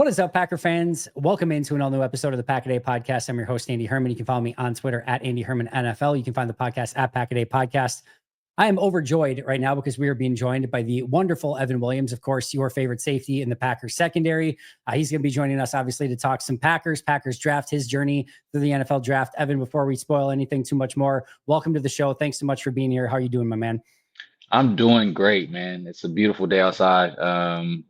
What is up, Packer fans? Welcome into an all-new episode of the Pack a Day podcast. I'm your host, Andy Herman. You can follow me on Twitter at Andy Herman NFL. You can find the podcast at Pack a Day Podcast. I am overjoyed right now because we are being joined by the wonderful Evan Williams, of course, your favorite safety in the Packers secondary. He's going to be joining us, obviously, to talk some Packers draft, his journey through the NFL draft. Evan, before we spoil anything too much more, welcome to the show. Thanks so much for being here. How are you doing, my man? I'm doing great, man. It's a beautiful day outside. I'm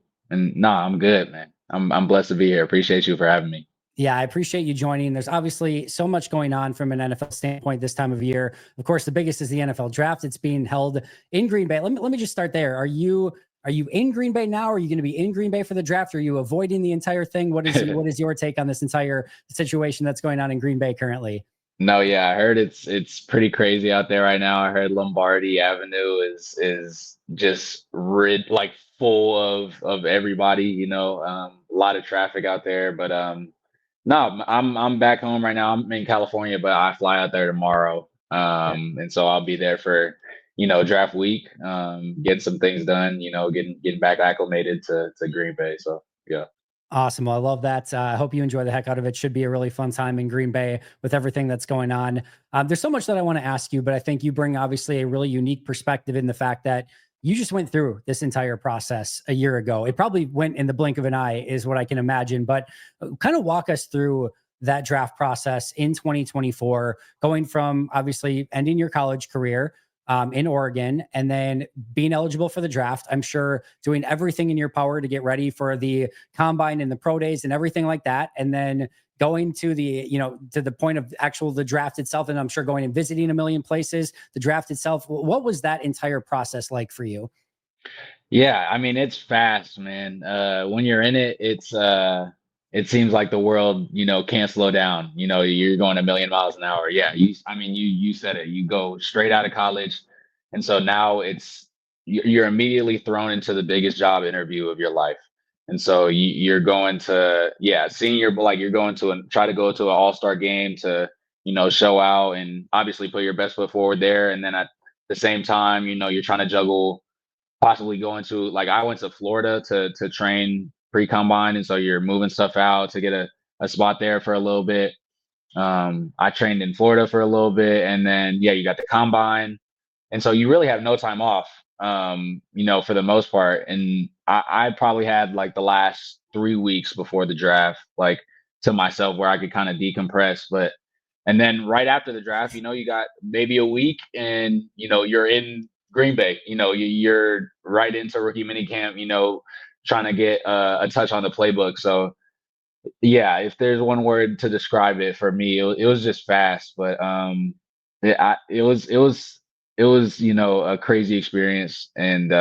good, man. I'm blessed to be here. Appreciate you for having me. Yeah, I appreciate you joining. There's obviously so much going on from an NFL standpoint this time of year. Of course, the biggest is the NFL draft. It's being held in Green Bay. Let me just start there. Are you in Green Bay now? Are you going to be in Green Bay for the draft? Are you avoiding the entire thing? What is your take on this entire situation that's going on in Green Bay currently? No, yeah, I heard it's pretty crazy out there right now. I heard Lombardi Avenue is just like full of everybody, a lot of traffic out there. But no, I'm back home right now. I'm in California, but I fly out there tomorrow. And so I'll be there for, draft week, getting some things done, getting back acclimated to Green Bay. So yeah. Awesome. Well, I love that. I hope you enjoy the heck out of it. Should be a really fun time in Green Bay with everything that's going on. There's so much that I want to ask you, but I think you bring obviously a really unique perspective in the fact that you just went through this entire process a year ago. It probably went in the blink of an eye is what I can imagine, but kind of walk us through that draft process in 2024, going from obviously ending your college career in Oregon, and then being eligible for the draft. I'm sure doing everything in your power to get ready for the combine and the pro days and everything like that. And then going to to the point of the draft itself. And I'm sure going and visiting a million places, the draft itself. What was that entire process like for you? Yeah, I mean it's fast, man. When you're in it, it seems like the world, can't slow down. You're going a million miles an hour. Yeah, you said it. You go straight out of college, and so now you're immediately thrown into the biggest job interview of your life. And so you're going to senior, like you're going to try to go to an all-star game to show out and obviously put your best foot forward there. And then at the same time, you're trying to juggle possibly going to, like, I went to Florida to train pre-combine, and so you're moving stuff out to get a spot there for a little bit. I trained in Florida for a little bit, and then you got the combine, and so you really have no time off, for the most part. And I probably had like the last 3 weeks before the draft, like, to myself, where I could kind of decompress. But and then right after the draft, you got maybe a week, and you're in Green Bay. You're right into rookie minicamp. Trying to get a touch on the playbook. So yeah, if there's one word to describe it for me, it was just fast. But it was a crazy experience, and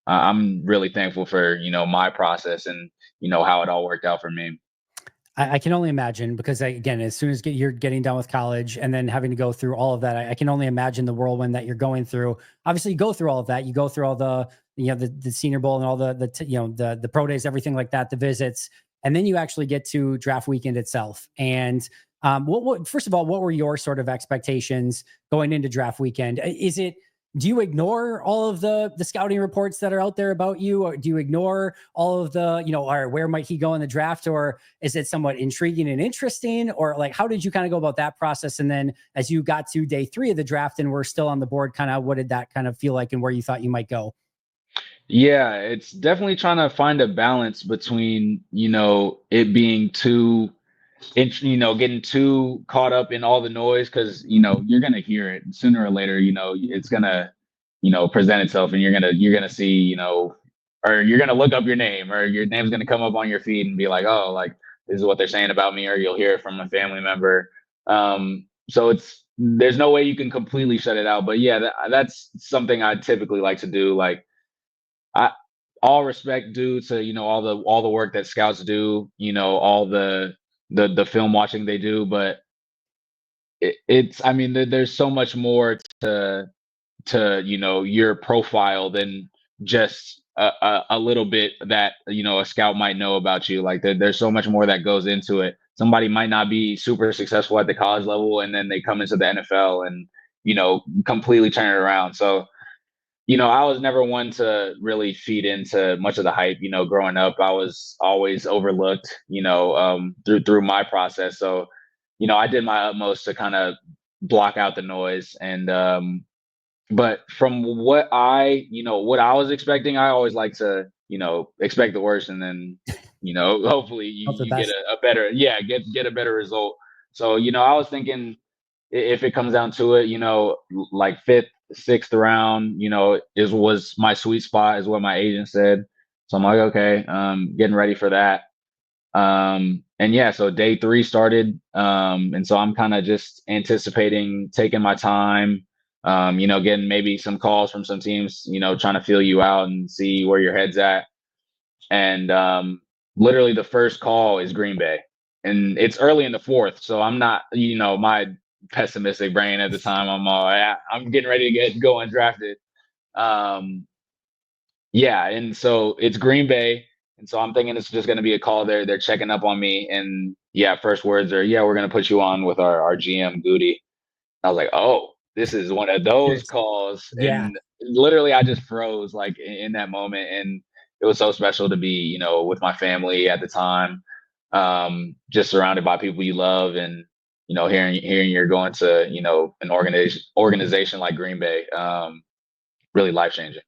I'm really thankful for my process and how it all worked out for me. I can only imagine because again, as soon as you're getting done with college and then having to go through all of that, I can only imagine the whirlwind that you're going through. Obviously, you go through all of that. You go through all the Senior Bowl and all the pro days, everything like that, the visits, and then you actually get to draft weekend itself. And first of all, what were your sort of expectations going into draft weekend? Do you ignore all of the scouting reports that are out there about you, or do you ignore all of the, or where might he go in the draft, or is it somewhat intriguing and interesting, or like, how did you kind of go about that process? And then as you got to day 3 of the draft and we're still on the board, kind of what did that kind of feel like and where you thought you might go? Yeah, it's definitely trying to find a balance between, it being too, getting too caught up in all the noise, because, you're going to hear it sooner or later. It's going to, present itself, and you're going to see, or you're going to look up your name, or your name's going to come up on your feed and be like, oh, like, this is what they're saying about me, or you'll hear it from a family member. So there's no way you can completely shut it out. But yeah, that's something I typically like to do. Like, I all respect due to all the work that scouts do, all the film watching they do. But it's, I mean, there's so much more to your profile than just a little bit that a scout might know about you. Like, there's so much more that goes into it. Somebody might not be super successful at the college level, and then they come into the NFL and completely turn it around. So I was never one to really feed into much of the hype. Growing up, I was always overlooked, through my process. So, I did my utmost to kind of block out the noise. And but from what I was expecting, I always like to, expect the worst, and then, hopefully Hope the you get best. a better, yeah, get a better result. So, I was thinking, if it comes down to it, like fifth, sixth round, was my sweet spot, is what my agent said. So I'm like, okay, getting ready for that. And yeah, so day three started. And so I'm kind of just anticipating, taking my time, getting maybe some calls from some teams, trying to feel you out and see where your head's at. And literally the first call is Green Bay, and it's early in the fourth, so I'm not, my pessimistic brain at the time. I'm all, yeah, I'm getting ready to go undrafted. Um, yeah, and so it's Green Bay, and so I'm thinking it's just going to be a call. They're checking up on me, and yeah, first words are, yeah, we're going to put you on with our GM Goody. I was like, oh, this is one of those Cheers. calls. Yeah. And literally, I just froze, like, in that moment. And it was so special to be, with my family at the time, just surrounded by people you love. And, hearing you're going to, an organization like Green Bay, really life changing.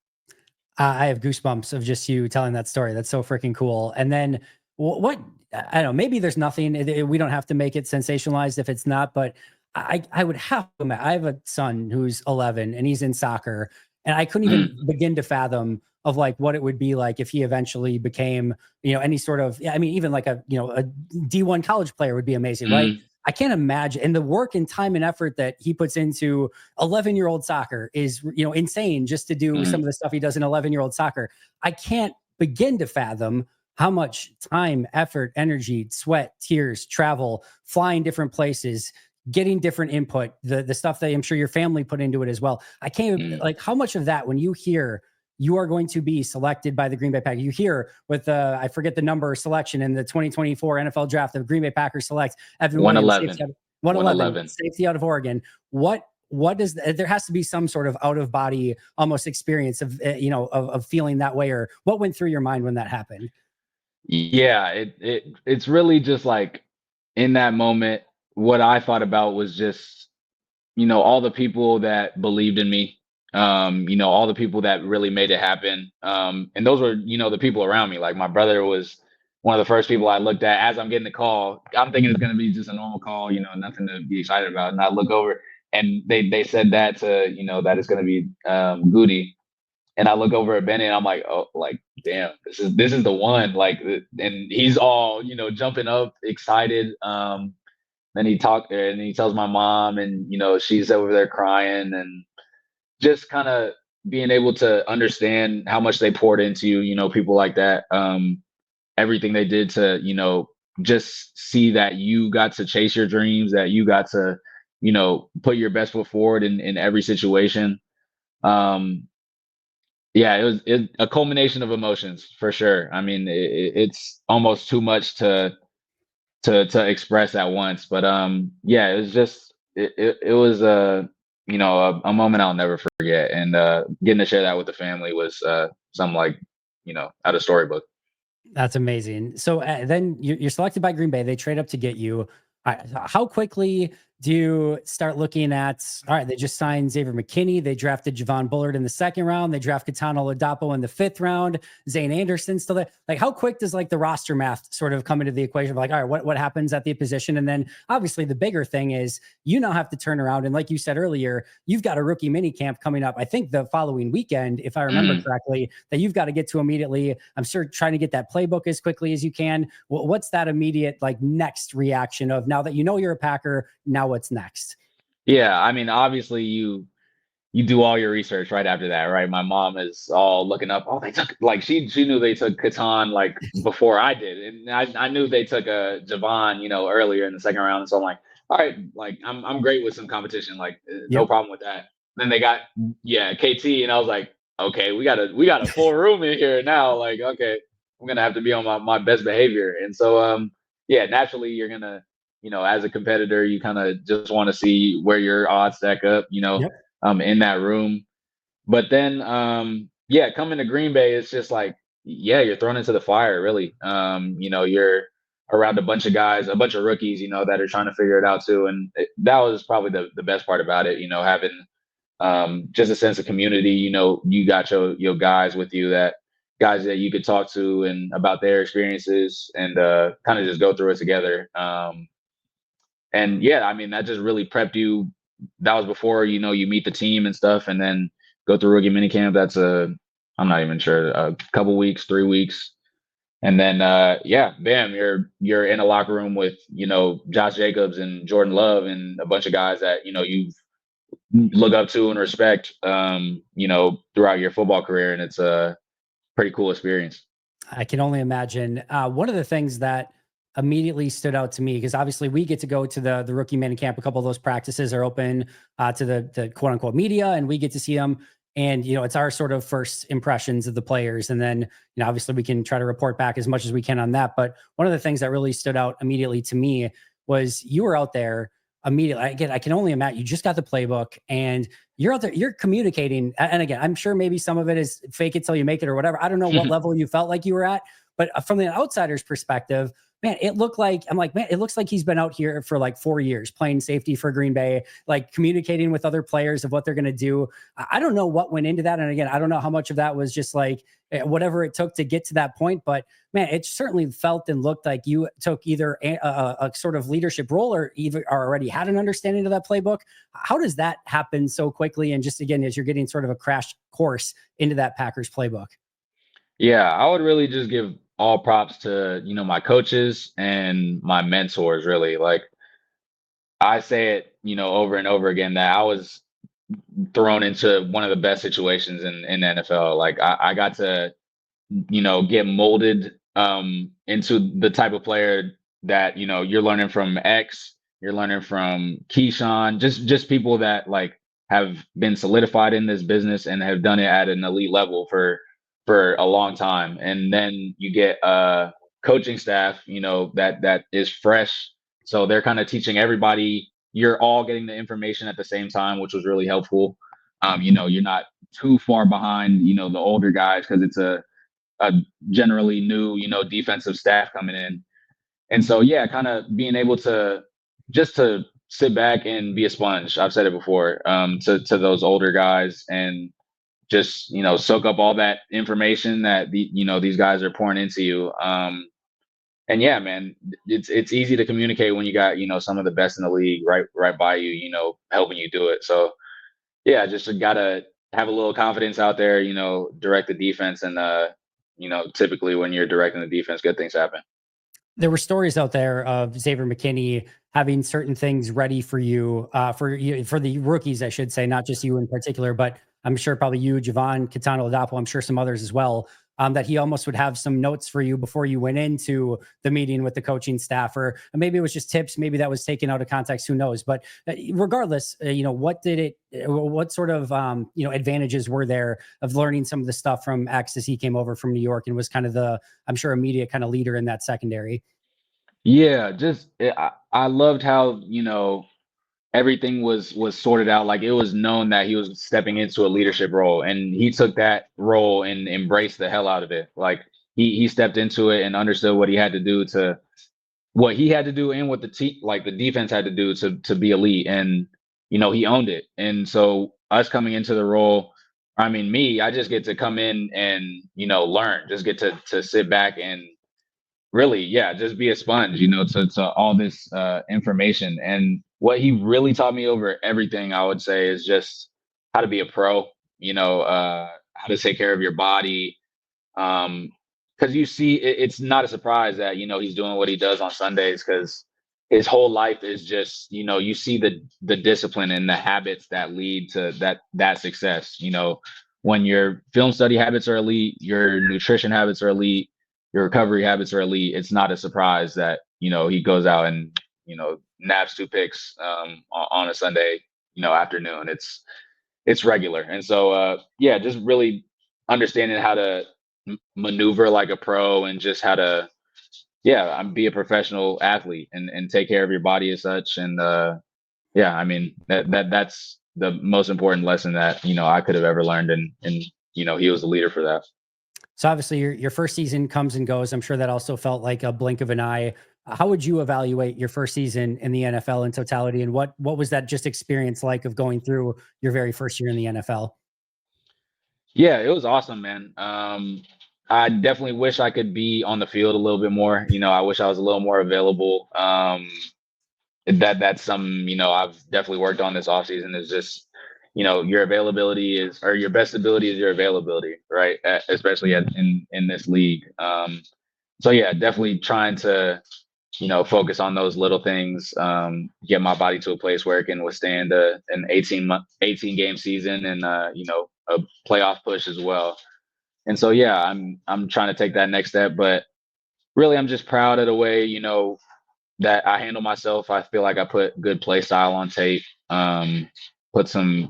I have goosebumps of just you telling that story. That's so freaking cool. And then what I don't know, maybe there's nothing, we don't have to make it sensationalized if it's not, but I would have to admit, I have a son who's 11 and he's in soccer, and I couldn't even Mm, begin to fathom of like what it would be like if he eventually became, any sort of, yeah, I mean, even like a D1 college player would be amazing, right? mm, I can't imagine, and the work and time and effort that he puts into 11-year-old soccer is, insane, just to do some mm, of the stuff he does in 11-year-old soccer. I can't begin to fathom how much time, effort, energy, sweat, tears, travel, flying different places, getting different input, the stuff that I'm sure your family put into it as well. I can't, mm, like, how much of that, when you hear you are going to be selected by the Green Bay Packers, you hear with I forget the number selection in the 2024 NFL draft, the Green Bay Packers select Evan Williams, 111. safety out, 111, 111. safety out of Oregon. What does there has to be some sort of out of body almost experience of of feeling that way, or what went through your mind when that happened? Yeah, it's really just like, in that moment, what I thought about was just, all the people that believed in me, all the people that really made it happen. And those were, the people around me. Like, my brother was one of the first people I looked at as I'm getting the call. I'm thinking it's going to be just a normal call, nothing to be excited about. And I look over, and they said that to, that it's going to be Goody. And I look over at Benny, and I'm like, oh, like, damn, this is the one. Like, and he's all, jumping up, excited. Then he tells my mom, and she's over there crying, and just kind of being able to understand how much they poured into you, people like that. Everything they did to, just see that you got to chase your dreams, that you got to, put your best foot forward in every situation. Um, yeah, a culmination of emotions for sure. I mean, it's almost too much to express at once. But yeah, it was just it was a moment I'll never forget, and getting to share that with the family was something like, out of storybook. That's amazing. So then you're selected by Green Bay. They trade up to get you. How quickly do you start looking at? All right, they just signed Xavier McKinney. They drafted Javon Bullard in the second round. They draft Katana Ladapo in the fifth round. Zane Anderson still there. Like, how quick does like the roster math sort of come into the equation? Like, all right, what happens at the position? And then obviously the bigger thing is you now have to turn around, and like you said earlier, you've got a rookie mini camp coming up. I think the following weekend, if I remember Mm. correctly, that you've got to get to immediately. I'm sure trying to get that playbook as quickly as you can. What's that immediate like next reaction of now that you know you're a Packer? Now what's next? Yeah, I mean, obviously you do all your research right after that, right? My mom is all looking up. Oh, they took, like, she knew they took Catan like before I did, and I knew they took a Javon, earlier in the second round. And so I'm like, all right, like, I'm great with some competition, like, no Yep. problem with that. Then they got, yeah, KT, and I was like, okay, we got a full room in here now. Like, okay, I'm gonna have to be on my best behavior. And so yeah, naturally you're gonna, as a competitor, you kind of just want to see where your odds stack up, Yep. in that room. but then, yeah, coming to Green Bay, it's just like, yeah, you're thrown into the fire, really. You're around a bunch of guys, a bunch of rookies, that are trying to figure it out too. And that was probably the best part about it, having just a sense of community. You got your guys with you, that guys that you could talk to and about their experiences, and kind of just go through it together. And yeah, I mean, that just really prepped you. That was before, you meet the team and stuff, and then go through rookie minicamp. That's I'm not even sure, a couple weeks, 3 weeks. And then yeah, bam, you're in a locker room with, Josh Jacobs and Jordan Love and a bunch of guys that, you look up to and respect, throughout your football career. And it's a pretty cool experience. I can only imagine. One of the things that immediately stood out to me, because obviously we get to go to the rookie mini camp. A couple of those practices are open to the quote unquote media, and we get to see them. And it's our sort of first impressions of the players, and then obviously we can try to report back as much as we can on that. But one of the things that really stood out immediately to me was you were out there immediately. Again, I can only imagine you just got the playbook and you're out there, you're communicating. And again, I'm sure maybe some of it is fake it till you make it or whatever. I don't know what level you felt like you were at, but from the outsider's perspective, man, it looked like, I'm like, man, it looks like he's been out here for like 4 years playing safety for Green Bay, like communicating with other players of what they're going to do. I don't know what went into that. And again, I don't know how much of that was just like whatever it took to get to that point. But man, it certainly felt and looked like you took either a sort of leadership role or even already had an understanding of that playbook. How does that happen so quickly? And just again, as you're getting sort of a crash course into that Packers playbook. Yeah, I would really just give all props to, my coaches and my mentors, really. Like, I say it, over and over again, that I was thrown into one of the best situations in the NFL. Like, I got to, get molded into the type of player that, you're learning from X, you're learning from Keyshawn, just people that like have been solidified in this business and have done it at an elite level for a long time. And then you get a coaching staff, that is fresh. So they're kind of teaching everybody. You're all getting the information at the same time, which was really helpful. You're not too far behind, the older guys, because it's a generally new, defensive staff coming in. And so, yeah, kind of being able to just to sit back and be a sponge. I've said it before, to those older guys, and just, soak up all that information that these guys are pouring into you. And yeah, man, it's easy to communicate when you got, some of the best in the league right by you, helping you do it. So yeah, just gotta have a little confidence out there, direct the defense, and typically when you're directing the defense, good things happen. There were stories out there of Xavier McKinney having certain things ready for you, for the rookies, I should say, not just you in particular, but I'm sure probably you, Javon, Catano Ladapo, I'm sure some others as well. That he almost would have some notes for you before you went into the meeting with the coaching staff, or maybe it was just tips, maybe that was taken out of context, who knows? But regardless, what sort of advantages were there of learning some of the stuff from X as he came over from New York and was kind of the, I'm sure, immediate kind of leader in that secondary. Yeah, just I loved how, everything was sorted out. Like, it was known that he was stepping into a leadership role, and he took that role and embraced the hell out of it. Like, he stepped into it and understood what he had to do, and what like the defense had to do to be elite. And he owned it. And so us coming into the role, I mean, I just get to come in and learn, just get to sit back and really, yeah, just be a sponge, to all this information. And what he really taught me over everything, I would say, is just how to be a pro, how to take care of your body. Because you see, it's not a surprise that he's doing what he does on Sundays, because his whole life is just, you see the discipline and the habits that lead to that success. When your film study habits are elite, your nutrition habits are elite, your recovery habits are elite, it's not a surprise that he goes out and naps 2 picks on a Sunday afternoon. It's regular. And so yeah, just really understanding how to maneuver like a pro, and just how to, yeah, be a professional athlete, and take care of your body as such. And yeah, I mean, that's the most important lesson that, I could have ever learned. And, he was the leader for that. So obviously your first season comes and goes. I'm sure that also felt like a blink of an eye. How would you evaluate your first season in the NFL in totality? And what was that just experience like of going through your very first year in the NFL? Yeah, it was awesome, man. I definitely wish I could be on the field a little bit more. I wish I was a little more available. That's something, I've definitely worked on this offseason is just, your availability is, or your best ability is your availability, right? Especially in this league. So yeah, definitely trying to, focus on those little things, get my body to a place where it can withstand an 18 game season and, a playoff push as well. And so, yeah, I'm trying to take that next step, but really I'm just proud of the way, that I handle myself. I feel like I put good play style on tape, put some,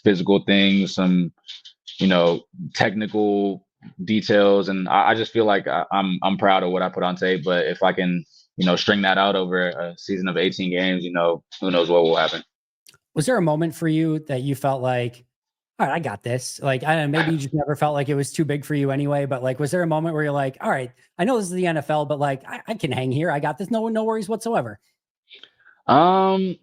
physical things, some, you know, technical details. And I just feel like I'm proud of what I put on tape. But if I can, string that out over a season of 18 games, who knows what will happen. Was there a moment for you that you felt like, all right, I got this? Like, I don't know, maybe you just never felt like it was too big for you anyway, but like, was there a moment where you're like, all right, I know this is the NFL, but like, I can hang here. I got this. No worries whatsoever. Um,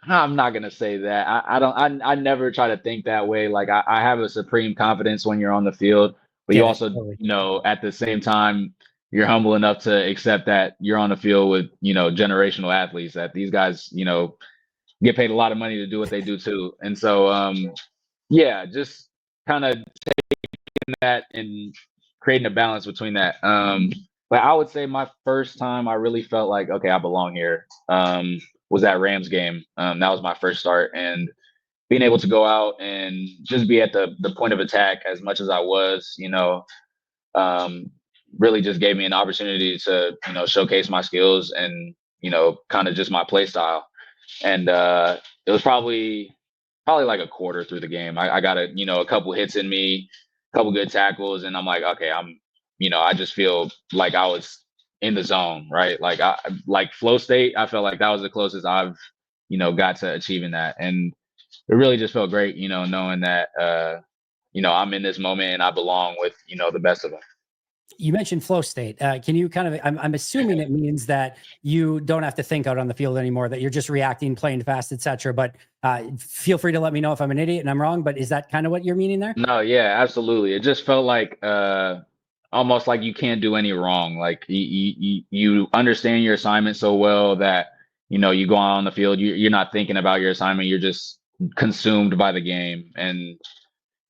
I'm not gonna say that. I don't. I never try to think that way. Like I have a supreme confidence when you're on the field, but you Get it. also, Totally. at the same time, you're humble enough to accept that you're on the field with, generational athletes. That these guys, get paid a lot of money to do what they do too. And so, yeah, just kind of that and creating a balance between that. But I would say my first time I really felt like, okay, I belong here, was that Rams game. That was my first start, and being able to go out and just be at the point of attack as much as I was, um, really just gave me an opportunity to, showcase my skills and, kind of just my play style. And it was probably like a quarter through the game. I got a couple hits in me, a couple good tackles, and I'm like, okay, I just feel like I was in the zone, right? Like flow state. I felt like that was the closest I've, got to achieving that, and it really just felt great, knowing that, I'm in this moment and I belong with, the best of them. You mentioned flow state. Can you kind of, I'm assuming it means that you don't have to think out on the field anymore, that you're just reacting, playing fast, etc. But feel free to let me know if I'm an idiot and I'm wrong, but is that kind of what you're meaning there? No, yeah, absolutely. It just felt like almost like you can't do any wrong. Like you understand your assignment so well that you go on the field, you're not thinking about your assignment, you're just consumed by the game. And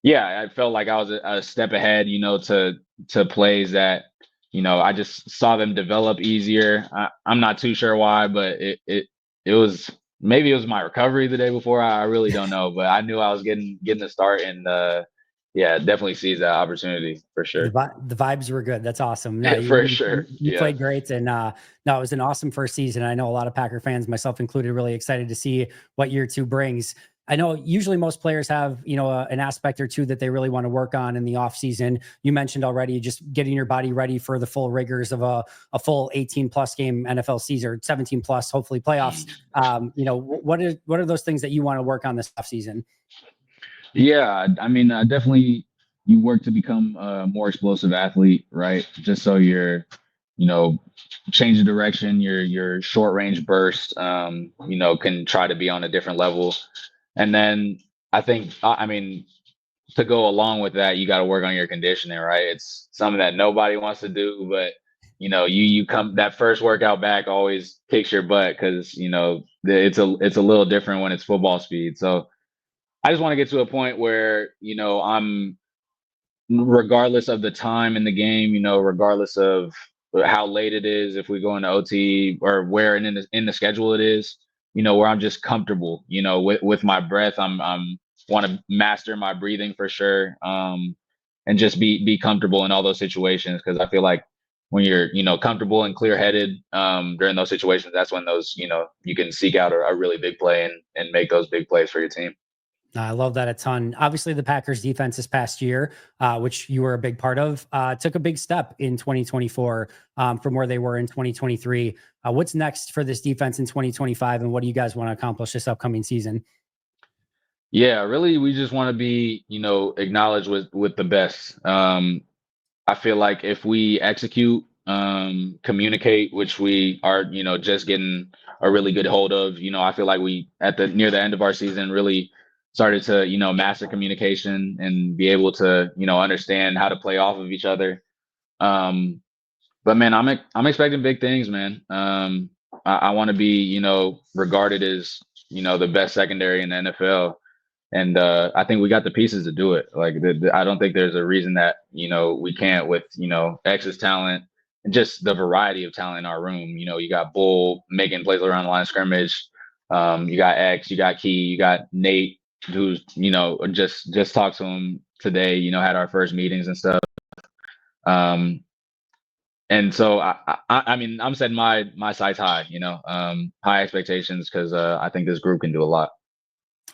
yeah, I felt like I was a step ahead, to plays that I just saw them develop easier. I'm not too sure why, but it was, maybe it was my recovery the day before. I really don't know, but I knew I was getting the start, and yeah, definitely seized that opportunity for sure. The vibes were good. That's awesome. No, For sure. you Yeah. played great, and no, it was an awesome first season. I know a lot of Packer fans, myself included, really excited to see what year two brings. I know usually most players have, an aspect or two that they really want to work on in the off season. You mentioned already just getting your body ready for the full rigors of a full 18 plus game NFL season, 17 plus, hopefully playoffs. What are those things that you want to work on this off season? Yeah, I mean, definitely you work to become a more explosive athlete, right? Just so you're, you know, change the direction, your short range burst, can try to be on a different level. And then I think, I mean, to go along with that, you got to work on your conditioning, right? It's something that nobody wants to do, but you come that first workout back always kicks your butt because it's a little different when it's football speed. So I just want to get to a point where, I'm, regardless of the time in the game, regardless of how late it is, if we go into OT or where in the schedule it is, where I'm just comfortable, with my breath. I'm want to master my breathing for sure. And just be comfortable in all those situations, because I feel like when you're, comfortable and clear headed, during those situations, that's when those, you can seek out a really big play and make those big plays for your team. I love that a ton. Obviously, the Packers defense this past year, which you were a big part of, took a big step in 2024 from where they were in 2023. What's next for this defense in 2025, and what do you guys want to accomplish this upcoming season? Yeah, really, we just want to be, acknowledged with the best. I feel like if we execute, communicate, which we are, just getting a really good hold of, I feel like we at the near the end of our season really started to, master communication and be able to, understand how to play off of each other. Um, but man, I'm expecting big things, man. I want to be, regarded as, the best secondary in the NFL. And I think we got the pieces to do it. Like I don't think there's a reason that we can't with X's talent and just the variety of talent in our room. You got Bull making plays around the line of scrimmage. You got X, you got Key, you got Nate, who's just talked to him today. Had our first meetings and stuff. Um, and so I mean I'm setting my sights high. High expectations because I think this group can do a lot.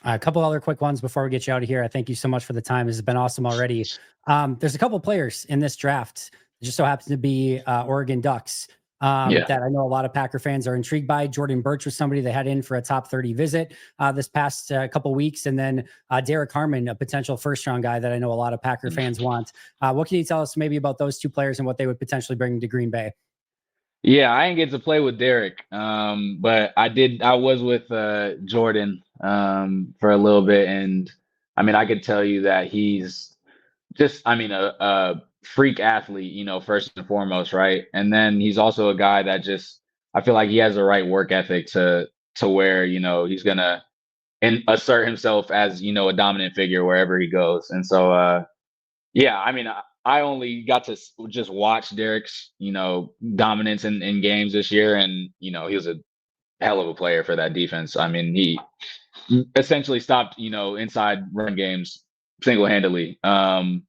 A couple other quick ones before we get you out of here. I thank you so much for the time. This has been awesome already. There's a couple players in this draft. It just so happens to be Oregon Ducks Yeah. that I know a lot of Packer fans are intrigued by. Jordan Birch was somebody they had in for a top 30 visit this past couple weeks. And then Derek Herman, a potential first-round guy that I know a lot of Packer fans want. What can you tell us maybe about those two players and what they would potentially bring to Green Bay? Yeah, I didn't get to play with Derek, but I did. I was with Jordan for a little bit, and I mean, I could tell you that he's just, I mean, a freak athlete, first and foremost, right? And then he's also a guy that just, I feel like he has the right work ethic to where he's gonna assert himself as a dominant figure wherever he goes, and so yeah, I mean, I only got to just watch Derek's, dominance in games this year, and he was a hell of a player for that defense. I mean, he essentially stopped, inside run games single-handedly. And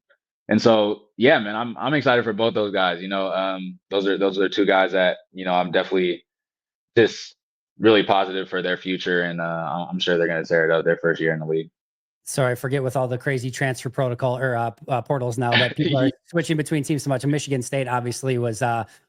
so, yeah, man, I'm excited for both those guys. Those are two guys that I'm definitely just really positive for their future, and I'm sure they're going to tear it up their first year in the league. Sorry, I forget with all the crazy transfer protocol or portals now that people are switching between teams so much. And Michigan State obviously was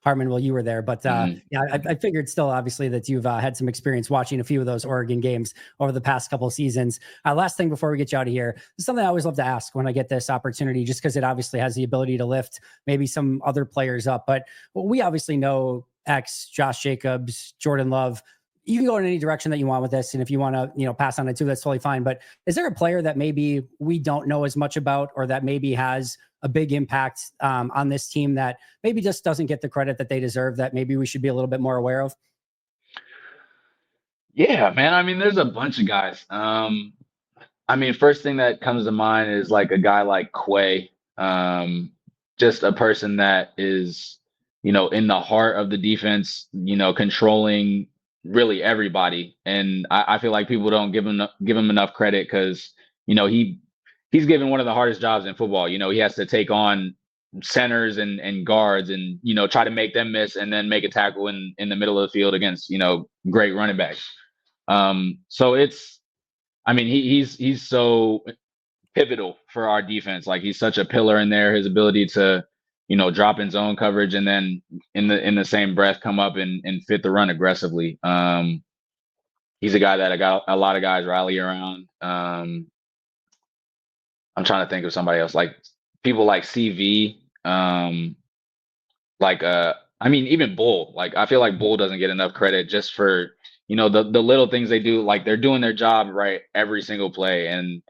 Harmon. Well, you were there, but Mhm. yeah, I figured still obviously that you've had some experience watching a few of those Oregon games over the past couple of seasons. Last thing before we get you out of here, this is something I always love to ask when I get this opportunity, just because it obviously has the ability to lift maybe some other players up. But we obviously know X, Josh Jacobs, Jordan Love. You can go in any direction that you want with this, and if you want to, pass on it too, that's totally fine. But is there a player that maybe we don't know as much about, or that maybe has a big impact on this team that maybe just doesn't get the credit that they deserve, that maybe we should be a little bit more aware of? Yeah, man. I mean, there's a bunch of guys. I mean, first thing that comes to mind is like a guy like Quay, just a person that is, in the heart of the defense, controlling really everybody. And I feel like people don't give him enough credit because, he's given one of the hardest jobs in football. He has to take on centers and guards and, try to make them miss and then make a tackle in the middle of the field against, great running backs. So I mean, he's so pivotal for our defense. Like he's such a pillar in there. His ability to, drop in zone coverage and then in the same breath come up and fit the run aggressively. He's a guy that I got a lot of guys rally around. I'm trying to think of somebody else, like people like CV. Like I mean even Bull. Like I feel like Bull doesn't get enough credit just for the little things they do. Like they're doing their job right every single play, and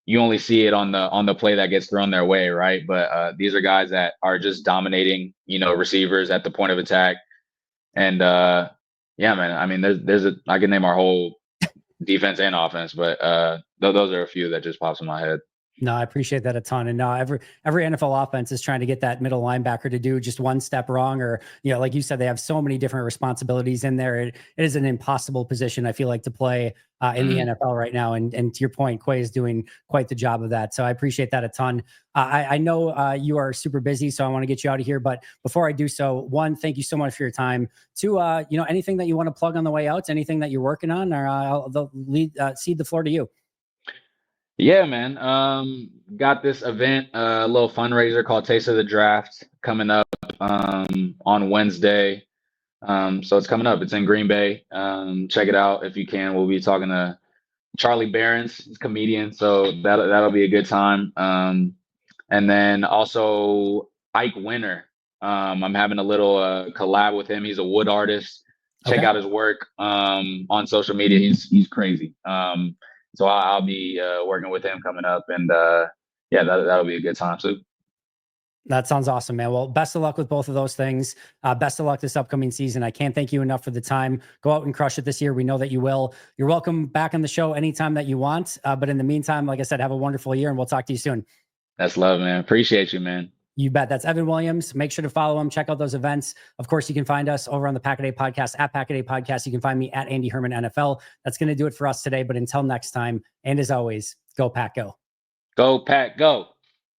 you only see it on the play that gets thrown their way, right? But these are guys that are just dominating, receivers at the point of attack. And yeah, man, I mean there's a I can name our whole defense and offense, but those are a few that just pops in my head. No, I appreciate that a ton. And no, every NFL offense is trying to get that middle linebacker to do just one step wrong, or like you said, they have so many different responsibilities in there. It is an impossible position, I feel like, to play in the Mhm. NFL right now. And to your point, Quay is doing quite the job of that. So I appreciate that a ton. I know you are super busy, so I want to get you out of here. But before I do so, one, thank you so much for your time. Two, anything that you want to plug on the way out, anything that you're working on, or I'll cede the floor to you. Yeah, man. Got this event, a little fundraiser called Taste of the Draft coming up on Wednesday. So it's coming up. It's in Green Bay. Check it out if you can. We'll be talking to Charlie Barron's, he's a comedian, so that'll be a good time. And then also Ike Winter. I'm having a little collab with him. He's a wood artist. Check Okay. out his work on social media. He's crazy. So I'll be working with him coming up, and yeah, that'll be a good time too. That sounds awesome, man. Well, best of luck with both of those things. Best of luck this upcoming season. I can't thank you enough for the time. Go out and crush it this year. We know that you will. You're welcome back on the show anytime that you want. But in the meantime, like I said, have a wonderful year and we'll talk to you soon. That's love, man. Appreciate you, man. You bet. That's Evan Williams. Make sure to follow him. Check out those events. Of course, you can find us over on the Pack a Day Podcast at Pack a Day Podcast. You can find me at Andy Herman NFL. That's going to do it for us today. But until next time, and as always, go Pack, go. Go Pack, go.